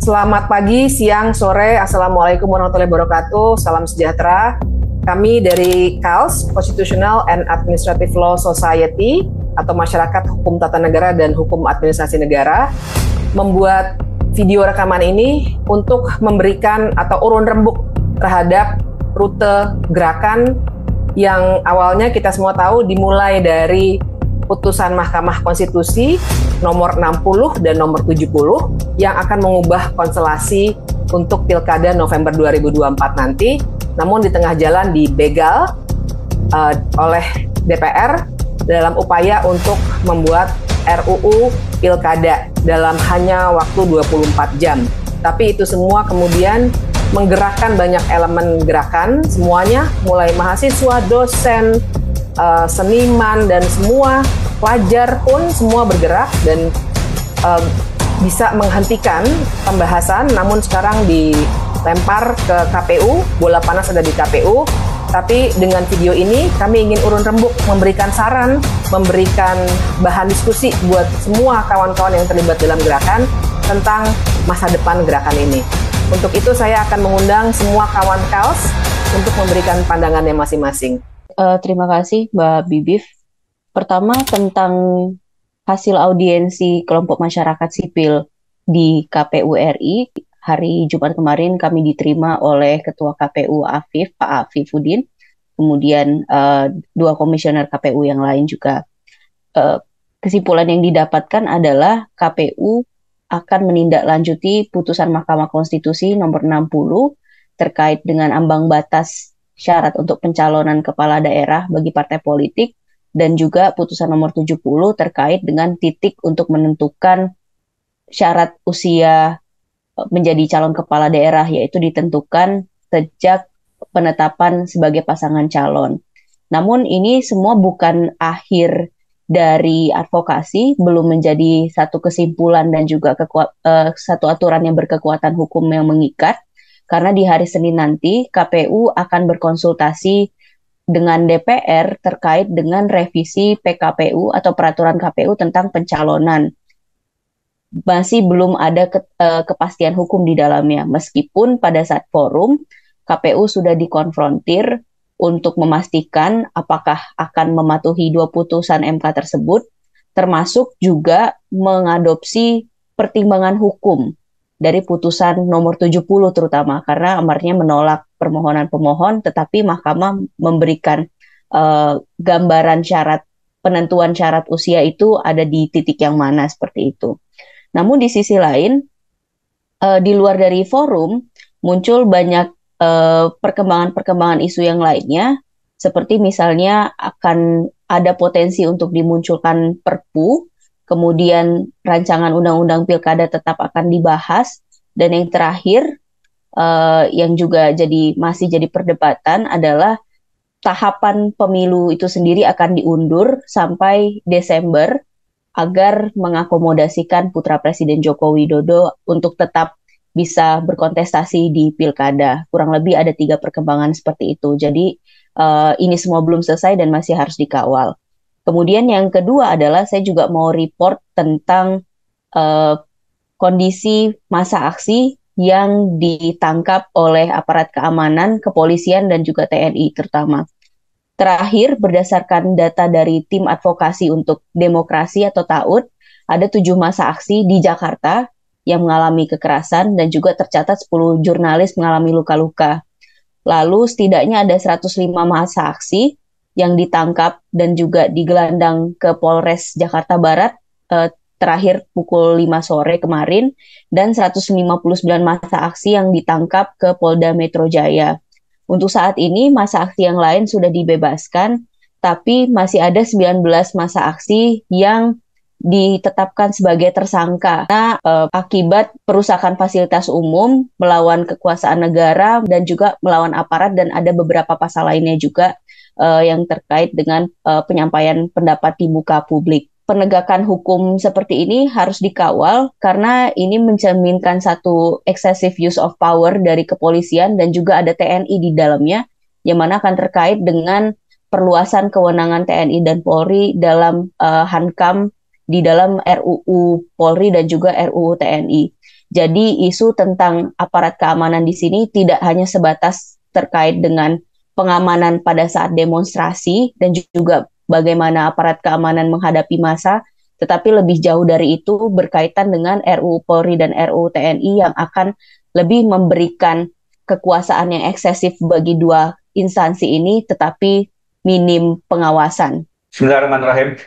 Selamat pagi, siang, sore, Assalamualaikum warahmatullahi wabarakatuh, salam sejahtera. Kami dari CALS, Constitutional and Administrative Law Society, atau Masyarakat Hukum Tata Negara dan Hukum Administrasi Negara, membuat video rekaman ini untuk memberikan atau urun rembuk terhadap rute gerakan yang awalnya kita semua tahu dimulai dari putusan Mahkamah Konstitusi nomor 60 dan nomor 70 yang akan mengubah konstelasi untuk Pilkada November 2024 nanti, namun di tengah jalan dibegal oleh DPR dalam upaya untuk membuat RUU Pilkada dalam hanya waktu 24 jam. Tapi itu semua kemudian menggerakkan banyak elemen gerakan, semuanya mulai mahasiswa, dosen, seniman, dan semua pelajar pun semua bergerak dan bisa menghentikan pembahasan, namun sekarang dilempar ke KPU, bola panas ada di KPU. Tapi dengan video ini kami ingin urun rembuk, memberikan saran, memberikan bahan diskusi buat semua kawan-kawan yang terlibat dalam gerakan tentang masa depan gerakan ini. Untuk itu saya akan mengundang semua kawan CALS untuk memberikan pandangannya masing-masing. Terima kasih Mbak Bibif. Pertama tentang hasil audiensi kelompok masyarakat sipil di KPU RI. Hari Jumat kemarin kami diterima oleh Ketua KPU Afif, Pak Afifuddin, kemudian dua komisioner KPU yang lain juga. Kesimpulan yang didapatkan adalah KPU akan menindaklanjuti putusan Mahkamah Konstitusi nomor 60 terkait dengan ambang batas syarat untuk pencalonan kepala daerah bagi partai politik, dan juga putusan nomor 70 terkait dengan titik untuk menentukan syarat usia menjadi calon kepala daerah, yaitu ditentukan sejak penetapan sebagai pasangan calon. Namun ini semua bukan akhir dari advokasi, belum menjadi satu kesimpulan dan juga satu aturan yang berkekuatan hukum yang mengikat. Karena di hari Senin nanti KPU akan berkonsultasi dengan DPR terkait dengan revisi PKPU atau peraturan KPU tentang pencalonan. Masih belum ada kepastian hukum di dalamnya, meskipun pada saat forum KPU sudah dikonfrontir untuk memastikan apakah akan mematuhi dua putusan MK tersebut, termasuk juga mengadopsi pertimbangan hukum dari putusan nomor 70 terutama, karena amarnya menolak permohonan pemohon, tetapi Mahkamah memberikan gambaran syarat, penentuan syarat usia itu ada di titik yang mana seperti itu. Namun di sisi lain, di luar dari forum, muncul banyak perkembangan-perkembangan isu yang lainnya, seperti misalnya akan ada potensi untuk dimunculkan Perpu, kemudian rancangan undang-undang pilkada tetap akan dibahas, dan yang terakhir yang juga masih jadi perdebatan adalah tahapan pemilu itu sendiri akan diundur sampai Desember agar mengakomodasikan putra Presiden Joko Widodo untuk tetap bisa berkontestasi di pilkada. Kurang lebih ada 3 perkembangan seperti itu. Jadi ini semua belum selesai dan masih harus dikawal. Kemudian yang kedua adalah saya juga mau report tentang kondisi massa aksi yang ditangkap oleh aparat keamanan, kepolisian, dan juga TNI terutama. Terakhir, berdasarkan data dari Tim Advokasi untuk Demokrasi atau TAUD, ada 7 massa aksi di Jakarta yang mengalami kekerasan dan juga tercatat 10 jurnalis mengalami luka-luka. Lalu setidaknya ada 105 massa aksi yang ditangkap dan juga digelandang ke Polres Jakarta Barat terakhir pukul 5 sore kemarin, dan 159 massa aksi yang ditangkap ke Polda Metro Jaya. Untuk saat ini massa aksi yang lain sudah dibebaskan, tapi masih ada 19 massa aksi yang ditetapkan sebagai tersangka karena akibat perusakan fasilitas umum, melawan kekuasaan negara, dan juga melawan aparat, dan ada beberapa pasal lainnya juga yang terkait dengan penyampaian pendapat di muka publik. Penegakan hukum seperti ini harus dikawal karena ini mencerminkan satu excessive use of power dari kepolisian dan juga ada TNI di dalamnya, yang mana akan terkait dengan perluasan kewenangan TNI dan Polri dalam Hankam di dalam RUU Polri dan juga RUU TNI. Jadi isu tentang aparat keamanan di sini tidak hanya sebatas terkait dengan pengamanan pada saat demonstrasi dan juga bagaimana aparat keamanan menghadapi massa, tetapi lebih jauh dari itu berkaitan dengan RUU Polri dan RUU TNI yang akan lebih memberikan kekuasaan yang eksesif bagi dua instansi ini, tetapi minim pengawasan. Bismillahirrahmanirrahim.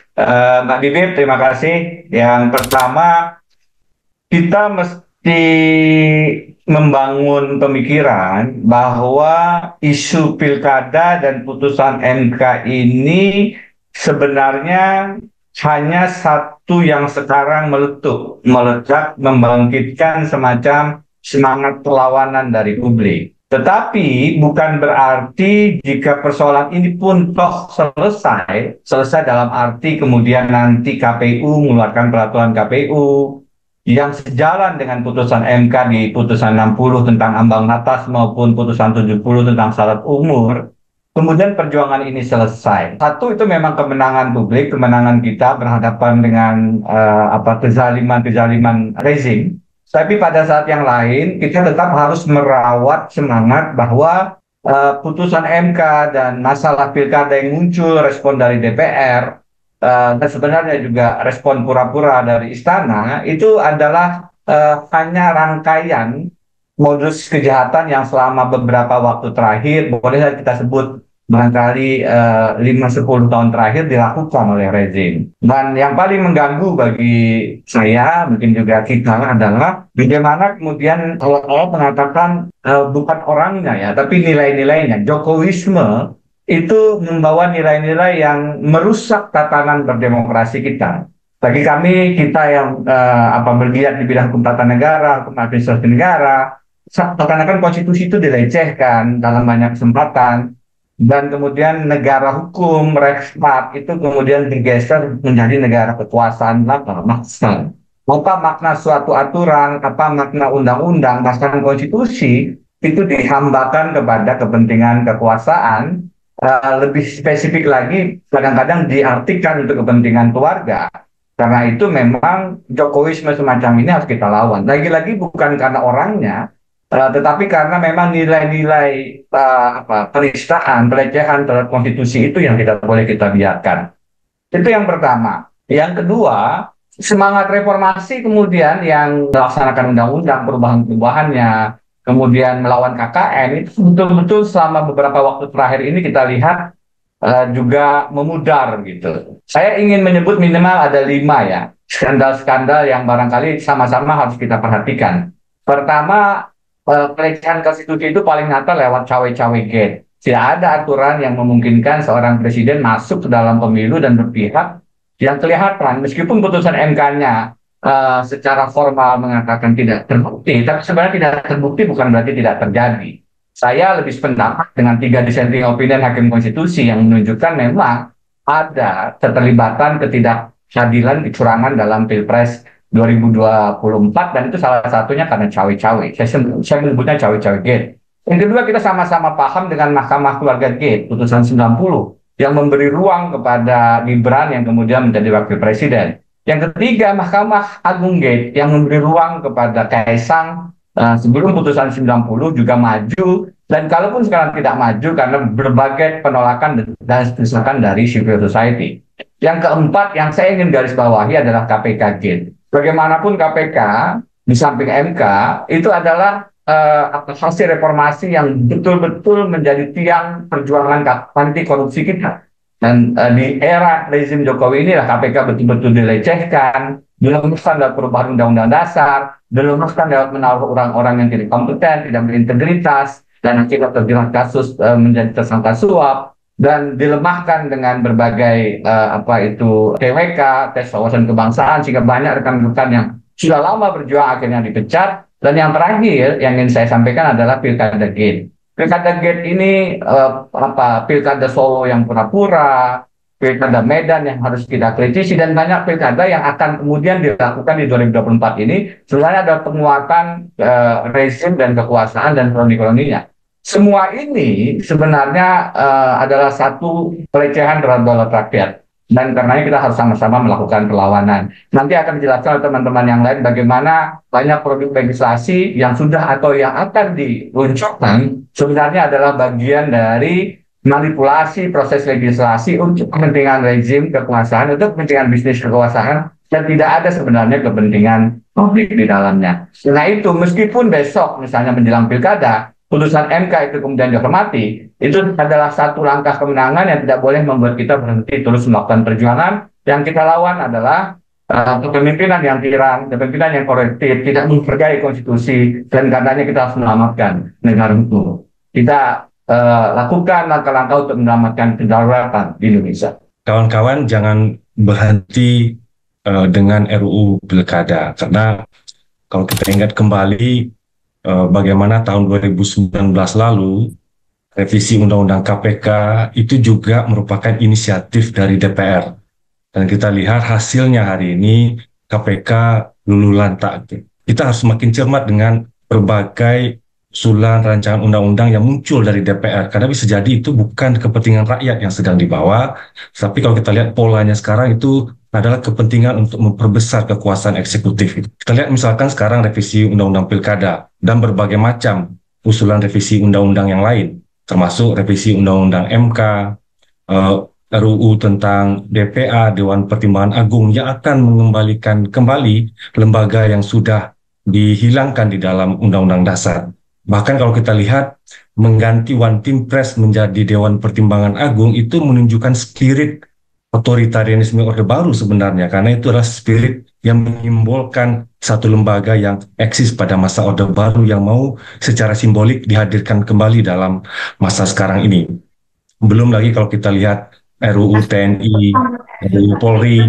Mbak Bibip, terima kasih. Yang pertama, kita mesti membangun pemikiran bahwa isu pilkada dan putusan MK ini sebenarnya hanya satu yang sekarang meledak, membangkitkan semacam semangat perlawanan dari publik. Tetapi bukan berarti jika persoalan ini pun toh selesai dalam arti kemudian nanti KPU mengeluarkan peraturan KPU yang sejalan dengan putusan MK di putusan 60 tentang ambang batas maupun putusan 70 tentang syarat umur, kemudian perjuangan ini selesai. Satu, itu memang kemenangan publik, kemenangan kita berhadapan dengan kezaliman rezim. Tapi pada saat yang lain, kita tetap harus merawat semangat bahwa putusan MK dan masalah pilkada yang muncul, respon dari DPR, dan sebenarnya juga respon pura-pura dari istana, itu adalah hanya rangkaian modus kejahatan yang selama beberapa waktu terakhir, boleh kita sebut barangkali 5-10 tahun terakhir dilakukan oleh rezim. Dan yang paling mengganggu bagi saya, mungkin juga kita, adalah bagaimana kemudian kalau orang mengatakan bukan orangnya ya, tapi nilai-nilainya. Jokowisme itu membawa nilai-nilai yang merusak tatanan berdemokrasi kita. Bagi kami, kita yang bergiat di bidang hukum tata negara, hukum administrasi negara, seakan-akan konstitusi itu dilecehkan dalam banyak kesempatan. Dan kemudian negara hukum, Rekspart, itu kemudian digeser menjadi negara kekuasaan maksa. Apa makna suatu aturan, apa makna undang-undang, bahkan konstitusi, itu dihambakan kepada kepentingan kekuasaan, lebih spesifik lagi, kadang-kadang diartikan untuk kepentingan keluarga. Karena itu memang Jokowisme semacam ini harus kita lawan. Lagi-lagi bukan karena orangnya, tetapi karena memang nilai-nilai penistaan, pelecehan terhadap konstitusi itu yang tidak boleh kita biarkan. Itu yang pertama. Yang kedua, semangat reformasi kemudian yang melaksanakan undang-undang, perubahan-perubahannya, kemudian melawan KKN, itu betul-betul selama beberapa waktu terakhir ini kita lihat juga memudar gitu. Saya ingin menyebut minimal ada 5 ya, skandal-skandal yang barangkali sama-sama harus kita perhatikan. Pertama, pelecehan konstitusi itu paling nyata lewat cawe-cawe gate. Tidak ada aturan yang memungkinkan seorang presiden masuk ke dalam pemilu dan berpihak yang kelihatan, meskipun putusan MK-nya secara formal mengatakan tidak terbukti, tapi sebenarnya tidak terbukti bukan berarti tidak terjadi. Saya lebih sependapat dengan 3 dissenting opinion Hakim Konstitusi yang menunjukkan memang ada keterlibatan ketidakadilan kecurangan dalam Pilpres 2024, dan itu salah satunya karena cawe-cawe. Saya menyebutnya cawe-cawe gate. Yang kedua, kita sama-sama paham dengan Mahkamah Keluarga Gate, putusan 90, yang memberi ruang kepada Gibran yang kemudian menjadi wakil presiden. Yang ketiga, Mahkamah Agung Gate, yang memberi ruang kepada Kaisang sebelum putusan 90 juga maju, dan kalaupun sekarang tidak maju karena berbagai penolakan dan desakan dari civil society. Yang keempat, yang saya ingin garis bawahi adalah KPK Gate. Bagaimanapun KPK di samping MK itu adalah hasil reformasi yang betul-betul menjadi tiang perjuangan anti korupsi kita. Dan di era rezim Jokowi inilah KPK betul-betul dilecehkan, dilemaskan dalam perubahan undang-undang dasar, dilemaskan lewat menaruh orang-orang yang tidak kompeten, tidak berintegritas, dan akhirnya terjerat kasus menjadi tersangka suap, dan dilemahkan dengan berbagai TWK, tes wawasan kebangsaan, sehingga banyak rekan-rekan yang sudah lama berjuang akhirnya dipecat. Dan yang terakhir yang ingin saya sampaikan adalah Pilkada Gate. Pilkada Gate ini Pilkada Solo yang pura-pura, Pilkada Medan yang harus kita kritisi, dan banyak pilkada yang akan kemudian dilakukan di 2024 ini sebenarnya ada penguatan rezim dan kekuasaan dan koloni-koloninya. Semua ini sebenarnya adalah satu pelecehan terhadap daulat rakyat. dan karenanya kita harus sama-sama melakukan perlawanan. Nanti akan dijelaskan oleh teman-teman yang lain bagaimana banyak produk legislasi yang sudah atau yang akan diluncurkan sebenarnya adalah bagian dari manipulasi proses legislasi untuk kepentingan rezim kekuasaan, untuk kepentingan bisnis kekuasaan, dan tidak ada sebenarnya kepentingan publik di dalamnya. Nah itu, meskipun besok misalnya menjelang pilkada, putusan MK itu kemudian dihormati, itu adalah satu langkah kemenangan yang tidak boleh membuat kita berhenti terus melakukan perjuangan. Yang kita lawan adalah kepemimpinan yang tiran, kepemimpinan yang korektif, tidak menghargai konstitusi, dan karenanya kita harus menyelamatkan negara hukum. Kita lakukan langkah-langkah untuk menyelamatkan kedaulatan di Indonesia. Kawan-kawan jangan berhenti dengan RUU Pilkada, karena kalau kita ingat kembali bagaimana tahun 2019 lalu revisi Undang-Undang KPK itu juga merupakan inisiatif dari DPR, dan kita lihat hasilnya hari ini KPK luluh lantak. Kita harus semakin cermat dengan berbagai usulan rancangan undang-undang yang muncul dari DPR, karena bisa jadi itu bukan kepentingan rakyat yang sedang dibawa, tapi kalau kita lihat polanya sekarang itu adalah kepentingan untuk memperbesar kekuasaan eksekutif. Kita lihat misalkan sekarang revisi Undang-Undang Pilkada dan berbagai macam usulan revisi undang-undang yang lain, termasuk revisi Undang-Undang MK, RUU tentang DPA, Dewan Pertimbangan Agung, yang akan mengembalikan kembali lembaga yang sudah dihilangkan di dalam Undang-Undang Dasar. Bahkan kalau kita lihat, mengganti One Team Press menjadi Dewan Pertimbangan Agung itu menunjukkan spirit otoritarianisme Orde Baru sebenarnya, karena itu adalah spirit yang menyimbolkan satu lembaga yang eksis pada masa Orde Baru yang mau secara simbolik dihadirkan kembali dalam masa sekarang ini. Belum lagi kalau kita lihat RUU TNI, RUU Polri,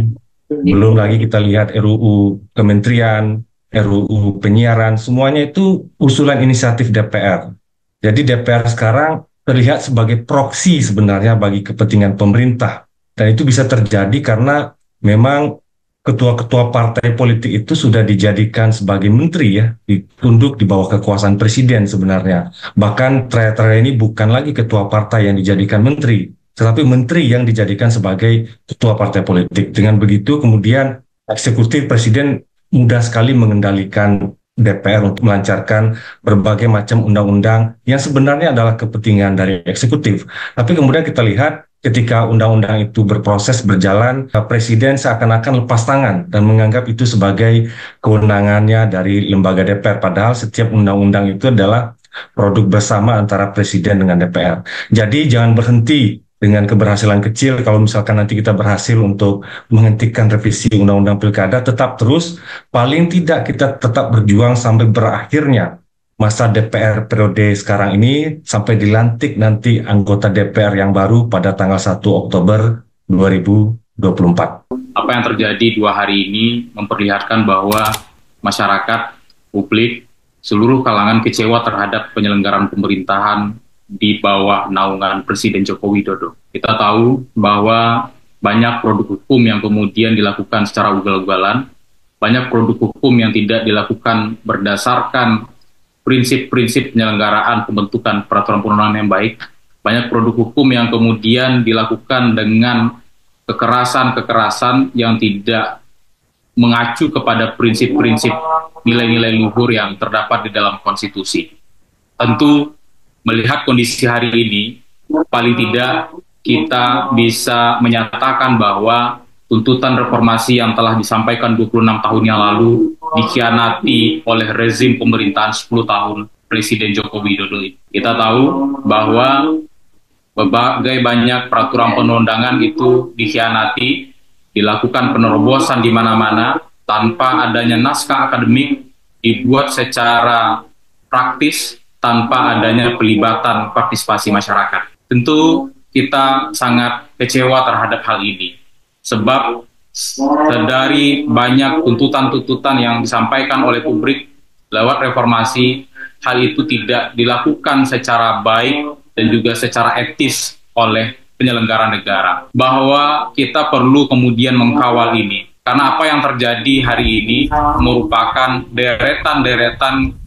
belum lagi kita lihat RUU Kementerian, RUU Penyiaran, semuanya itu usulan inisiatif DPR. Jadi DPR sekarang terlihat sebagai proksi sebenarnya bagi kepentingan pemerintah. Dan itu bisa terjadi karena memang ketua-ketua partai politik itu sudah dijadikan sebagai menteri ya, ditunduk di bawah kekuasaan presiden sebenarnya. Bahkan terakhir-terakhir ini bukan lagi ketua partai yang dijadikan menteri, tetapi menteri yang dijadikan sebagai ketua partai politik. Dengan begitu kemudian eksekutif presiden mudah sekali mengendalikan DPR untuk melancarkan berbagai macam undang-undang yang sebenarnya adalah kepentingan dari eksekutif. Tapi kemudian kita lihat ketika undang-undang itu berproses berjalan, presiden seakan-akan lepas tangan dan menganggap itu sebagai kewenangannya dari lembaga DPR. Padahal setiap undang-undang itu adalah produk bersama antara presiden dengan DPR. Jadi jangan berhenti dengan keberhasilan kecil. Kalau misalkan nanti kita berhasil untuk menghentikan revisi Undang-Undang Pilkada, tetap terus, paling tidak kita tetap berjuang sampai berakhirnya masa DPR periode sekarang ini, sampai dilantik nanti anggota DPR yang baru pada tanggal 1 Oktober 2024. Apa yang terjadi 2 hari ini memperlihatkan bahwa masyarakat, publik, seluruh kalangan kecewa terhadap penyelenggaraan pemerintahan di bawah naungan Presiden Joko Widodo. Kita tahu bahwa banyak produk hukum yang kemudian dilakukan secara ugal-ugalan, banyak produk hukum yang tidak dilakukan berdasarkan prinsip-prinsip penyelenggaraan pembentukan peraturan perundangan yang baik, banyak produk hukum yang kemudian dilakukan dengan kekerasan-kekerasan yang tidak mengacu kepada prinsip-prinsip nilai-nilai luhur yang terdapat di dalam konstitusi. Tentu melihat kondisi hari ini, paling tidak kita bisa menyatakan bahwa tuntutan reformasi yang telah disampaikan 26 tahun yang lalu dikhianati oleh rezim pemerintahan 10 tahun Presiden Joko Widodo. Kita tahu bahwa berbagai banyak peraturan perundangan itu dikhianati, dilakukan penerobosan di mana-mana tanpa adanya naskah akademik, dibuat secara praktis tanpa adanya pelibatan partisipasi masyarakat. Tentu kita sangat kecewa terhadap hal ini. Sebab dari banyak tuntutan-tuntutan yang disampaikan oleh publik lewat reformasi, hal itu tidak dilakukan secara baik dan juga secara etis oleh penyelenggara negara. Bahwa kita perlu kemudian mengkawal ini. Karena apa yang terjadi hari ini merupakan deretan-deretan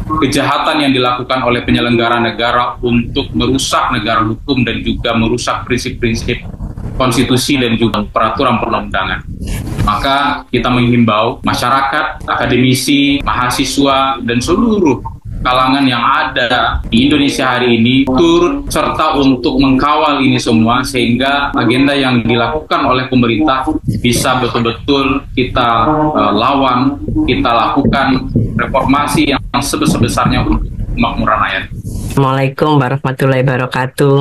kejahatan yang dilakukan oleh penyelenggara negara untuk merusak negara hukum dan juga merusak prinsip-prinsip konstitusi dan juga peraturan perundang-undangan. Maka kita menghimbau masyarakat, akademisi, mahasiswa, dan seluruh kalangan yang ada di Indonesia hari ini turut serta untuk mengkawal ini semua sehingga agenda yang dilakukan oleh pemerintah bisa betul-betul kita lawan, kita lakukan reformasi yang sebesar-besarnya untuk kemakmuran rakyat. Assalamualaikum warahmatullahi wabarakatuh.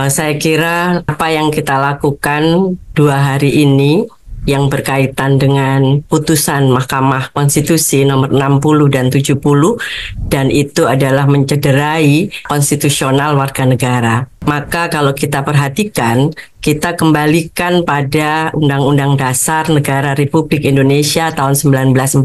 Saya kira apa yang kita lakukan 2 hari ini yang berkaitan dengan putusan Mahkamah Konstitusi nomor 60 dan 70 dan itu adalah mencederai konstitusional warga negara. Maka kalau kita perhatikan, kita kembalikan pada Undang-Undang Dasar Negara Republik Indonesia tahun 1945.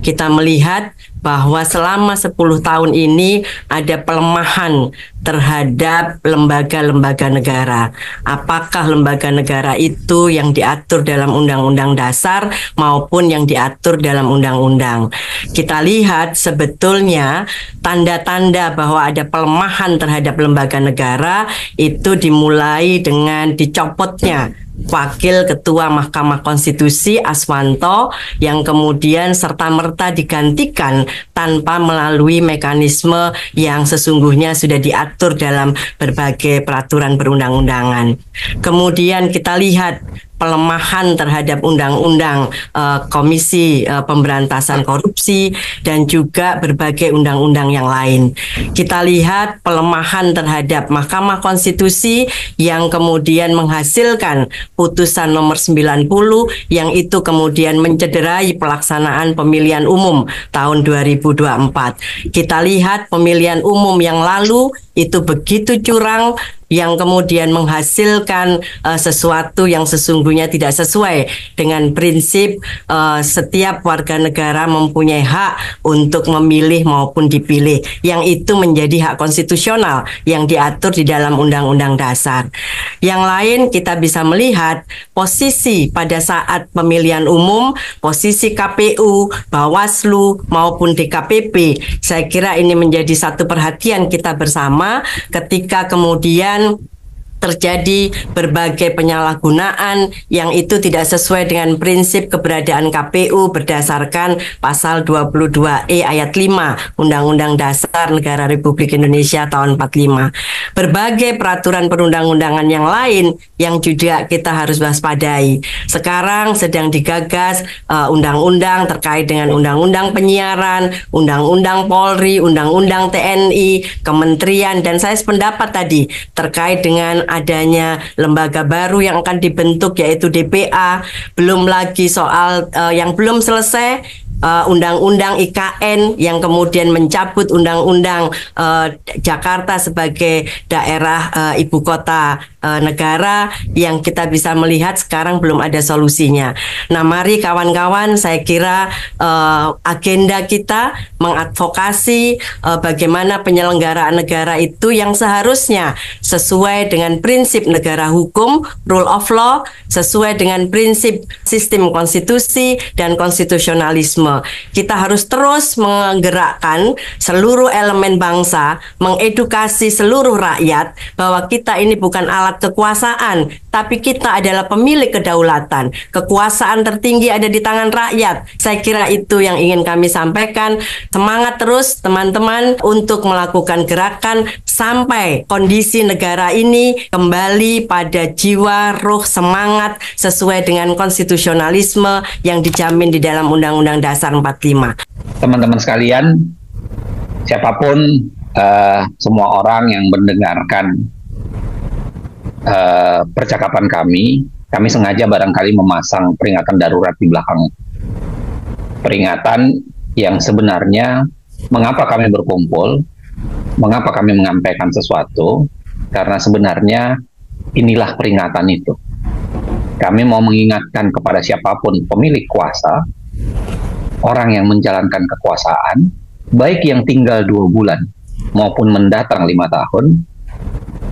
Kita melihat bahwa selama 10 tahun ini ada pelemahan terhadap lembaga-lembaga negara. Apakah lembaga negara itu yang diatur dalam Undang-Undang Dasar maupun yang diatur dalam undang-undang. Kita lihat sebetulnya tanda-tanda bahwa ada pelemahan terhadap lembaga negara itu dimulai dengan dicopotnya Wakil Ketua Mahkamah Konstitusi Aswanto yang kemudian serta-merta digantikan tanpa melalui mekanisme yang sesungguhnya sudah diatur dalam berbagai peraturan perundang-undangan. Kemudian kita lihat pelemahan terhadap undang-undang Komisi Pemberantasan Korupsi dan juga berbagai undang-undang yang lain. Kita lihat pelemahan terhadap Mahkamah Konstitusi yang kemudian menghasilkan putusan nomor 90 yang itu kemudian mencederai pelaksanaan pemilihan umum tahun 2024. Kita lihat pemilihan umum yang lalu itu begitu curang yang kemudian menghasilkan sesuatu yang sesungguhnya tidak sesuai dengan prinsip setiap warga negara mempunyai hak untuk memilih maupun dipilih, yang itu menjadi hak konstitusional yang diatur di dalam Undang-Undang Dasar. Yang lain kita bisa melihat posisi pada saat pemilihan umum, posisi KPU, Bawaslu maupun DKPP. Saya kira ini menjadi satu perhatian kita bersama ketika kemudian terjadi berbagai penyalahgunaan yang itu tidak sesuai dengan prinsip keberadaan KPU berdasarkan pasal 22E ayat 5 Undang-Undang Dasar Negara Republik Indonesia tahun 45. Berbagai peraturan perundang-undangan yang lain yang juga kita harus waspadai. Sekarang sedang digagas undang-undang terkait dengan undang-undang penyiaran, undang-undang Polri, undang-undang TNI, kementerian, dan saya sependapat tadi terkait dengan adanya lembaga baru yang akan dibentuk yaitu DPA, belum lagi soal yang belum selesai undang-undang IKN yang kemudian mencabut undang-undang Jakarta sebagai daerah ibu kota negara yang kita bisa melihat sekarang belum ada solusinya. Nah, mari kawan-kawan, saya kira agenda kita mengadvokasi bagaimana penyelenggaraan negara itu yang seharusnya sesuai dengan prinsip negara hukum, rule of law, sesuai dengan prinsip sistem konstitusi dan konstitusionalisme. Kita harus terus menggerakkan seluruh elemen bangsa, mengedukasi seluruh rakyat bahwa kita ini bukan alat kekuasaan, tapi kita adalah pemilik kedaulatan. Kekuasaan tertinggi ada di tangan rakyat. Saya kira itu yang ingin kami sampaikan. Semangat terus teman-teman untuk melakukan gerakan sampai kondisi negara ini kembali pada jiwa, ruh, semangat sesuai dengan konstitusionalisme yang dijamin di dalam Undang-Undang Dasar 45. Teman-teman sekalian, siapapun semua orang yang mendengarkan percakapan kami sengaja barangkali memasang peringatan darurat di belakang. Peringatan yang sebenarnya mengapa kami berkumpul, mengapa kami menyampaikan sesuatu, karena sebenarnya inilah peringatan itu. Kami mau mengingatkan kepada siapapun pemilik kuasa, orang yang menjalankan kekuasaan, baik yang tinggal 2 bulan maupun mendatang 5 tahun,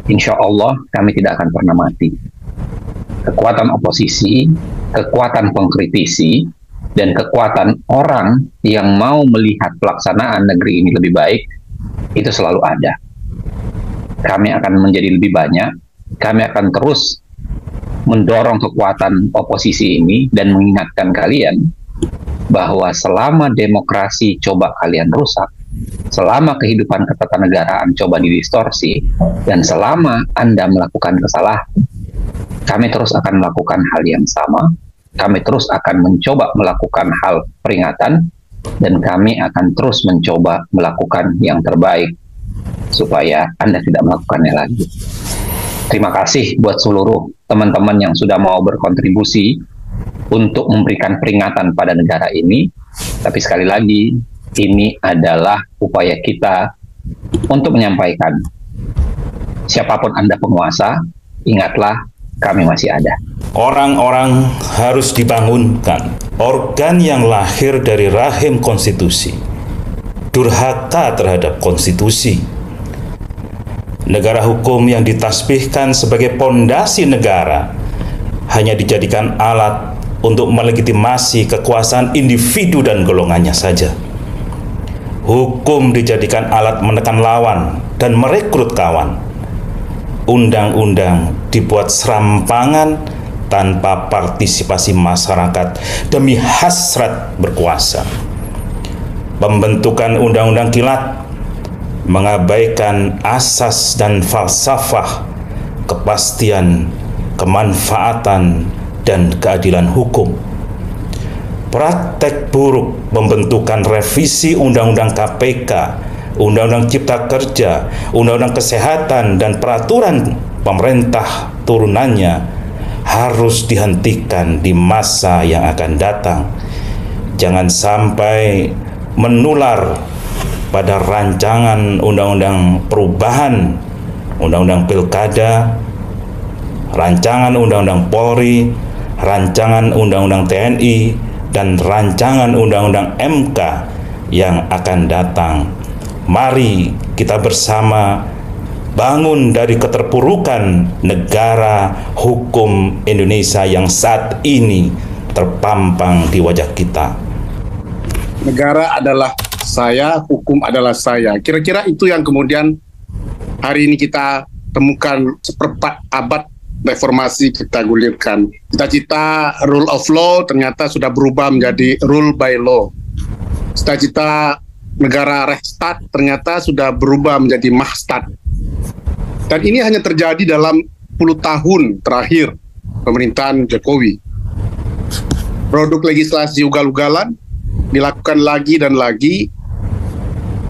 insya Allah kami tidak akan pernah mati. Kekuatan oposisi, kekuatan pengkritisi, dan kekuatan orang yang mau melihat pelaksanaan negeri ini lebih baik, itu selalu ada. Kami akan menjadi lebih banyak, kami akan terus mendorong kekuatan oposisi ini dan mengingatkan kalian bahwa selama demokrasi coba kalian rusak, selama kehidupan ketatanegaraan coba didistorsi, dan selama Anda melakukan kesalahan, kami terus akan melakukan hal yang sama. Kami terus akan mencoba melakukan hal peringatan, dan kami akan terus mencoba melakukan yang terbaik supaya Anda tidak melakukannya lagi. Terima kasih buat seluruh teman-teman yang sudah mau berkontribusi untuk memberikan peringatan pada negara ini. Tapi sekali lagi, ini adalah upaya kita untuk menyampaikan, siapapun Anda penguasa, ingatlah kami masih ada. Orang-orang harus dibangunkan. Organ yang lahir dari rahim konstitusi durhaka terhadap konstitusi. Negara hukum yang ditasbihkan sebagai pondasi negara hanya dijadikan alat untuk melegitimasi kekuasaan individu dan golongannya saja. Hukum dijadikan alat menekan lawan dan merekrut kawan. Undang-undang dibuat serampangan tanpa partisipasi masyarakat demi hasrat berkuasa. Pembentukan undang-undang kilat mengabaikan asas dan falsafah kepastian, kemanfaatan, dan keadilan hukum. Praktek buruk pembentukan revisi Undang-Undang KPK, Undang-Undang Cipta Kerja, Undang-Undang Kesehatan, dan peraturan pemerintah turunannya harus dihentikan di masa yang akan datang. Jangan sampai menular pada rancangan undang-undang perubahan, undang-undang pilkada, rancangan undang-undang Polri, rancangan undang-undang TNI, dan rancangan undang-undang MK yang akan datang. Mari kita bersama bangun dari keterpurukan negara hukum Indonesia yang saat ini terpampang di wajah kita. Negara adalah saya, hukum adalah saya. Kira-kira itu yang kemudian hari ini kita temukan seperempat abad reformasi kita gulirkan. Cita-cita rule of law ternyata sudah berubah menjadi rule by law. Cita-cita negara Rechtsstaat ternyata sudah berubah menjadi Mahstat. Dan ini hanya terjadi dalam 10 tahun terakhir pemerintahan Jokowi. Produk legislasi ugal-ugalan dilakukan lagi dan lagi,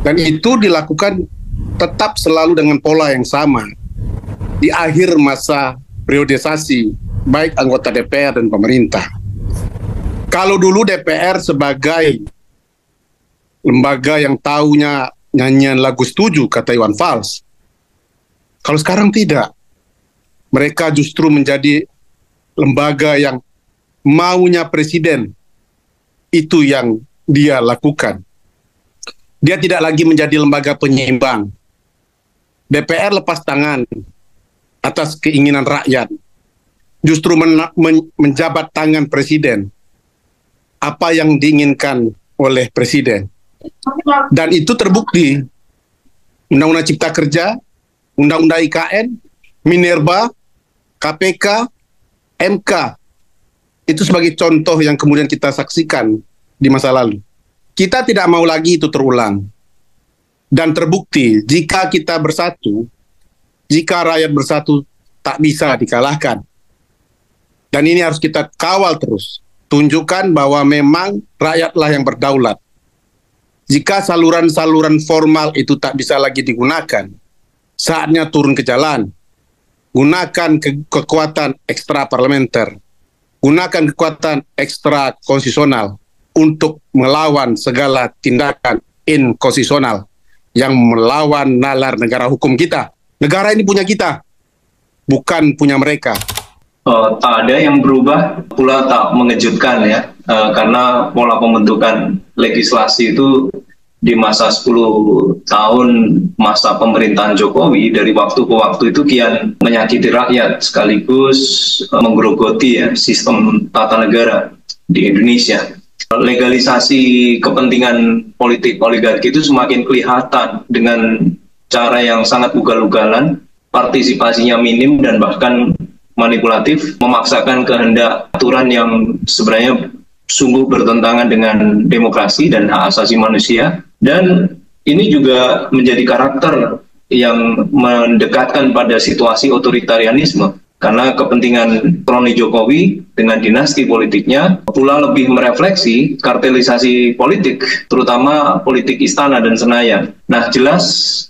dan itu dilakukan tetap selalu dengan pola yang sama di akhir masa periodisasi baik anggota DPR dan pemerintah. Kalau dulu DPR sebagai lembaga yang taunya nyanyian lagu setuju, kata Iwan Fals, kalau sekarang tidak, mereka justru menjadi lembaga yang maunya presiden itu yang dia lakukan. Dia tidak lagi menjadi lembaga penyeimbang. DPR lepas tangan atas keinginan rakyat, justru menjabat tangan presiden apa yang diinginkan oleh presiden. Dan itu terbukti. Undang-Undang Cipta Kerja, Undang-Undang IKN, Minerba, KPK, MK, itu sebagai contoh yang kemudian kita saksikan di masa lalu. Kita tidak mau lagi itu terulang. Dan terbukti, jika kita bersatu, jika rakyat bersatu, tak bisa dikalahkan. Dan ini harus kita kawal terus. Tunjukkan bahwa memang rakyatlah yang berdaulat. Jika saluran-saluran formal itu tak bisa lagi digunakan, saatnya turun ke jalan. Gunakan kekuatan ekstra parlementer. Gunakan kekuatan ekstra konstitusional untuk melawan segala tindakan inkonstitusional yang melawan nalar negara hukum kita. Negara ini punya kita, bukan punya mereka. Tak ada yang berubah, pula tak mengejutkan ya, karena pola pembentukan legislasi itu di masa 10 tahun masa pemerintahan Jokowi dari waktu ke waktu itu kian menyakiti rakyat sekaligus menggerogoti ya sistem tata negara di Indonesia. Legalisasi kepentingan politik oligarki itu semakin kelihatan dengan cara yang sangat ugal-ugalan partisipasinya minim dan bahkan manipulatif, memaksakan kehendak aturan yang sebenarnya sungguh bertentangan dengan demokrasi dan hak asasi manusia. Dan ini juga menjadi karakter yang mendekatkan pada situasi otoritarianisme. Karena kepentingan kroni Jokowi dengan dinasti politiknya pula lebih merefleksi kartelisasi politik, terutama politik istana dan Senayan. Nah, jelas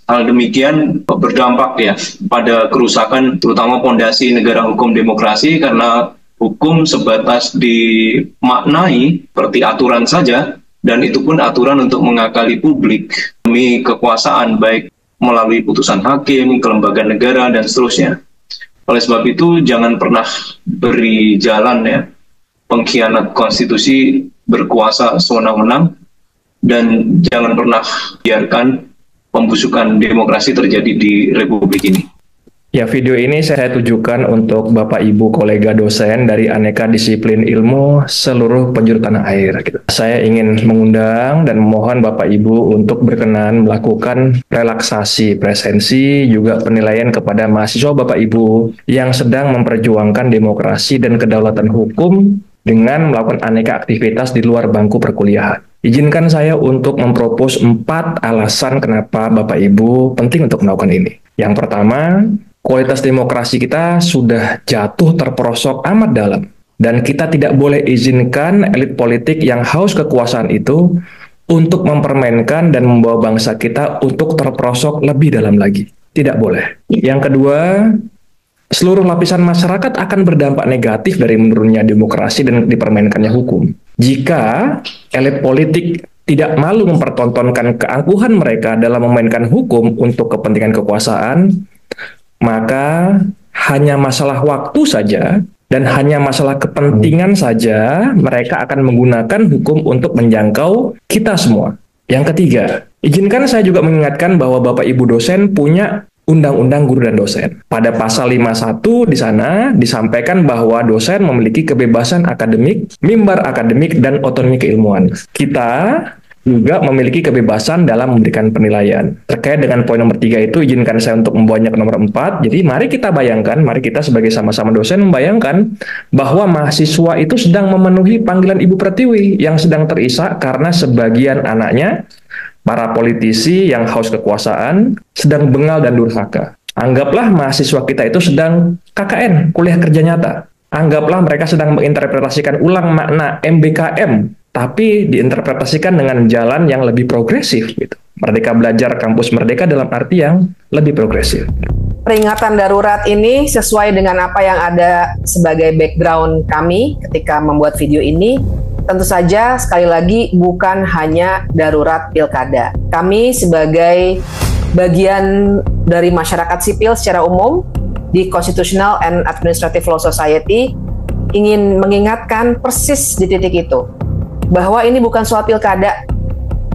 hal demikian berdampak ya pada kerusakan terutama pondasi negara hukum demokrasi, karena hukum sebatas dimaknai seperti aturan saja, dan itu pun aturan untuk mengakali publik demi kekuasaan, baik melalui putusan hakim, kelembagaan negara, dan seterusnya. Oleh sebab itu, jangan pernah beri jalan ya pengkhianat konstitusi berkuasa sewenang-wenang, dan jangan pernah biarkan pembusukan demokrasi terjadi di Republik ini. Ya, video ini saya tujukan untuk Bapak Ibu kolega dosen dari aneka disiplin ilmu seluruh penjuru tanah air. Saya ingin mengundang dan memohon Bapak Ibu untuk berkenan melakukan relaksasi presensi, juga penilaian kepada mahasiswa Bapak Ibu yang sedang memperjuangkan demokrasi dan kedaulatan hukum dengan melakukan aneka aktivitas di luar bangku perkuliahan. Izinkan saya untuk mempropos 4 alasan kenapa Bapak Ibu penting untuk melakukan ini. Yang pertama, kualitas demokrasi kita sudah jatuh terperosok amat dalam, dan kita tidak boleh izinkan elit politik yang haus kekuasaan itu untuk mempermainkan dan membawa bangsa kita untuk terperosok lebih dalam lagi. Tidak boleh. Yang kedua, seluruh lapisan masyarakat akan berdampak negatif dari menurunnya demokrasi dan dipermainkannya hukum. Jika elit politik tidak malu mempertontonkan keangkuhan mereka dalam memainkan hukum untuk kepentingan kekuasaan, maka hanya masalah waktu saja dan hanya masalah kepentingan saja mereka akan menggunakan hukum untuk menjangkau kita semua. Yang ketiga, izinkan saya juga mengingatkan bahwa Bapak Ibu dosen punya Undang-Undang Guru dan Dosen. Pada pasal 51 di sana disampaikan bahwa dosen memiliki kebebasan akademik, mimbar akademik, dan otonomi keilmuan. Kita juga memiliki kebebasan dalam memberikan penilaian. Terkait dengan poin nomor 3 itu, izinkan saya untuk membawanya ke nomor 4. Jadi mari kita bayangkan, mari kita sebagai sama-sama dosen membayangkan bahwa mahasiswa itu sedang memenuhi panggilan Ibu Pertiwi yang sedang terisak karena sebagian anaknya, para politisi yang haus kekuasaan, sedang bengal dan durhaka. Anggaplah mahasiswa kita itu sedang KKN, kuliah kerja nyata. Anggaplah mereka sedang menginterpretasikan ulang makna MBKM, tapi diinterpretasikan dengan jalan yang lebih progresif gitu. Merdeka Belajar, kampus merdeka dalam arti yang lebih progresif. Peringatan darurat ini sesuai dengan apa yang ada sebagai background kami ketika membuat video ini. Tentu saja sekali lagi bukan hanya darurat pilkada. Kami sebagai bagian dari masyarakat sipil secara umum di Constitutional and Administrative Law Society ingin mengingatkan persis di titik itu, bahwa ini bukan soal pilkada.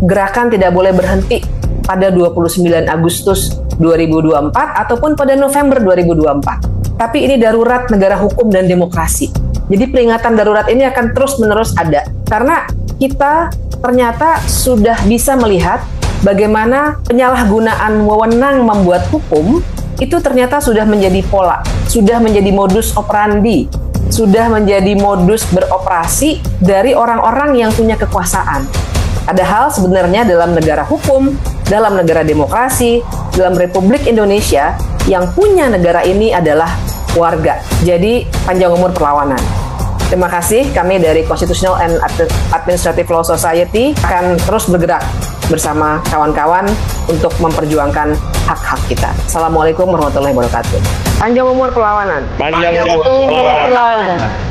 Gerakan tidak boleh berhenti pada 29 Agustus 2024 ataupun pada November 2024. Tapi ini darurat negara hukum dan demokrasi. Jadi peringatan darurat ini akan terus-menerus ada. Karena kita ternyata sudah bisa melihat bagaimana penyalahgunaan wewenang membuat hukum itu ternyata sudah menjadi pola, sudah menjadi modus operandi, sudah menjadi modus beroperasi dari orang-orang yang punya kekuasaan. Padahal sebenarnya dalam negara hukum, dalam negara demokrasi, dalam Republik Indonesia, yang punya negara ini adalah warga. Jadi panjang umur perlawanan. Terima kasih, kami dari Constitutional and Administrative Law Society akan terus bergerak bersama kawan-kawan untuk memperjuangkan hak-hak kita. Assalamualaikum warahmatullahi wabarakatuh. Panjang umur perlawanan. Panjang umur perlawanan.